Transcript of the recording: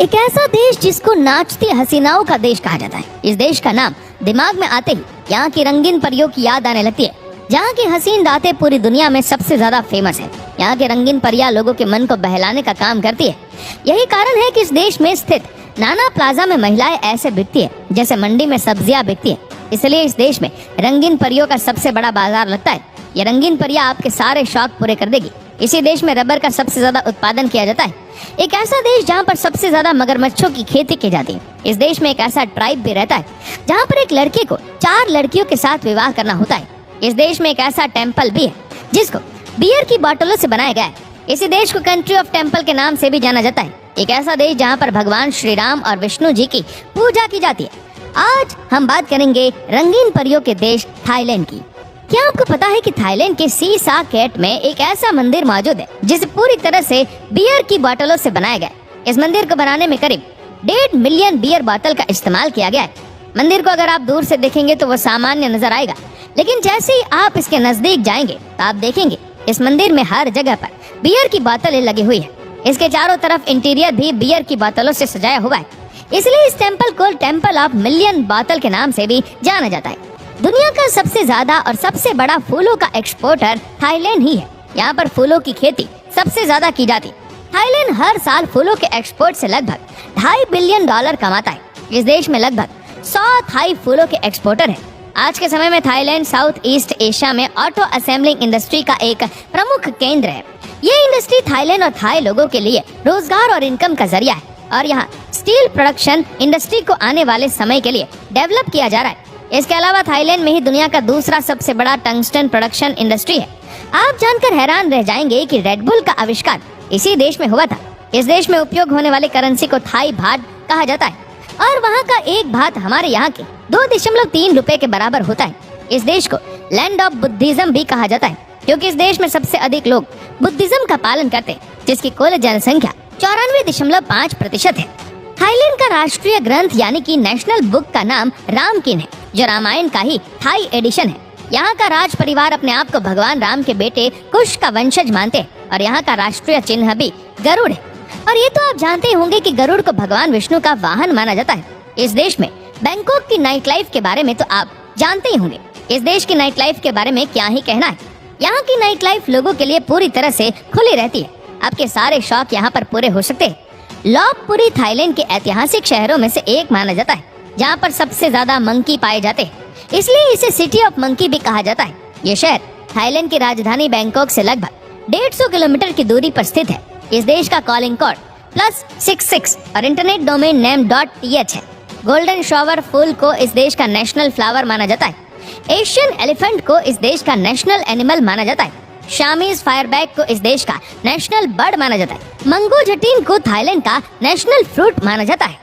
एक ऐसा देश जिसको नाचती हसीनाओं का देश कहा जाता है। इस देश का नाम दिमाग में आते ही यहाँ की रंगीन परियों की याद आने लगती है, जहाँ की हसीन दातें पूरी दुनिया में सबसे ज्यादा फेमस है। यहाँ के रंगीन परियां लोगों के मन को बहलाने का काम करती है। यही कारण है कि इस देश में स्थित नाना प्लाजा में महिलाएं ऐसे बिकती है जैसे मंडी में सब्जियां बिकती है। इसलिए इस देश में रंगीन परियों का सबसे बड़ा बाजार लगता है। ये रंगीन परियां आपके सारे शौक पूरे कर देगी। इसी देश में रबर का सबसे ज्यादा उत्पादन किया जाता है। एक ऐसा देश जहाँ पर सबसे ज्यादा मगरमच्छों की खेती की जाती है। इस देश में एक ऐसा ट्राइब भी रहता है जहाँ पर एक लड़के को 4 लड़कियों के साथ विवाह करना होता है। इस देश में एक ऐसा टेम्पल भी है जिसको बियर की बोतलों से बनाया गया है। इसी देश को कंट्री ऑफ टेम्पल के नाम से भी जाना जाता है। एक ऐसा देश जहाँ पर भगवान श्री राम और विष्णु जी की पूजा की जाती है। आज हम बात करेंगे रंगीन परियों के देश थाईलैंड की। क्या आपको पता है कि थाईलैंड के सी साकेट में एक ऐसा मंदिर मौजूद है जिसे पूरी तरह से बियर की बोतलों से बनाया गया है। इस मंदिर को बनाने में करीब 1.5 मिलियन बियर बोतल का इस्तेमाल किया गया है। मंदिर को अगर आप दूर से देखेंगे तो वो सामान्य नजर आएगा, लेकिन जैसे ही आप इसके नजदीक जाएंगे तो आप देखेंगे इस मंदिर में हर जगह पर बियर की बोतलें लगी हुई है। इसके चारों तरफ इंटीरियर भी बियर की बोतलों से सजाया हुआ है। इसलिए इस टेम्पल को टेम्पल ऑफ मिलियन बोतल के नाम से भी जाना जाता है। दुनिया का सबसे ज्यादा और सबसे बड़ा फूलों का एक्सपोर्टर थाईलैंड ही है। यहाँ पर फूलों की खेती सबसे ज्यादा की जाती है। थाईलैंड हर साल फूलों के एक्सपोर्ट से लगभग $2.5 बिलियन कमाता है। इस देश में लगभग 100 थाई फूलों के एक्सपोर्टर हैं। आज के समय में थाईलैंड साउथ ईस्ट एशिया में ऑटो असेंबलिंग इंडस्ट्री का एक प्रमुख केंद्र है। ये इंडस्ट्री थाईलैंड और थाई लोगों के लिए रोजगार और इनकम का जरिया है और यहाँ स्टील प्रोडक्शन इंडस्ट्री को आने वाले समय के लिए डेवलप किया जा रहा है। इसके अलावा थाईलैंड में ही दुनिया का दूसरा सबसे बड़ा टंगस्टन प्रोडक्शन इंडस्ट्री है। आप जानकर हैरान रह जाएंगे कि रेडबुल का आविष्कार इसी देश में हुआ था। इस देश में उपयोग होने वाले करेंसी को थाई बात कहा जाता है और वहाँ का एक बात हमारे यहाँ के 2.3 रुपए के बराबर होता है। इस देश को लैंड ऑफ बुद्धिज्म भी कहा जाता है क्योंकि इस देश में सबसे अधिक लोग बुद्धिज्म का पालन करते हैं, जिसकी कुल जनसंख्या 94.5% है। थाईलैंड का राष्ट्रीय ग्रंथ यानी कि नेशनल बुक का नाम रामकिन है, जो रामायण का ही थाई एडिशन है। यहाँ का राज परिवार अपने आप को भगवान राम के बेटे कुश का वंशज मानते हैं और यहाँ का राष्ट्रीय चिन्ह भी गरुड़ है। और ये तो आप जानते होंगे कि गरुड़ को भगवान विष्णु का वाहन माना जाता है। इस देश में बैंकॉक की नाइट लाइफ के बारे में तो आप जानते ही होंगे। इस देश की नाइट लाइफ के बारे में क्या ही कहना है। यहाँ की नाइट लाइफ लोगों के लिए पूरी तरह से खुली रहती है। आपके सारे शौक यहाँ पर पूरे हो सकते हैं। लॉपपुरी थाईलैंड के ऐतिहासिक शहरों में से एक माना जाता है, जहाँ पर सबसे ज्यादा मंकी पाए जाते हैं। इसलिए इसे सिटी ऑफ मंकी भी कहा जाता है। ये शहर थाईलैंड की राजधानी बैंकॉक से लगभग 150 किलोमीटर की दूरी पर स्थित है। इस देश का कॉलिंग कोड +66 और इंटरनेट डोमेन नेम .th है। गोल्डन शॉवर फूल को इस देश का नेशनल फ्लावर माना जाता है। एशियन एलिफेंट को इस देश का नेशनल एनिमल माना जाता है। शामीज फायरबैक को इस देश का नेशनल बर्ड माना जाता है। मंगो जटीन को थाईलैंड का नेशनल फ्रूट माना जाता है।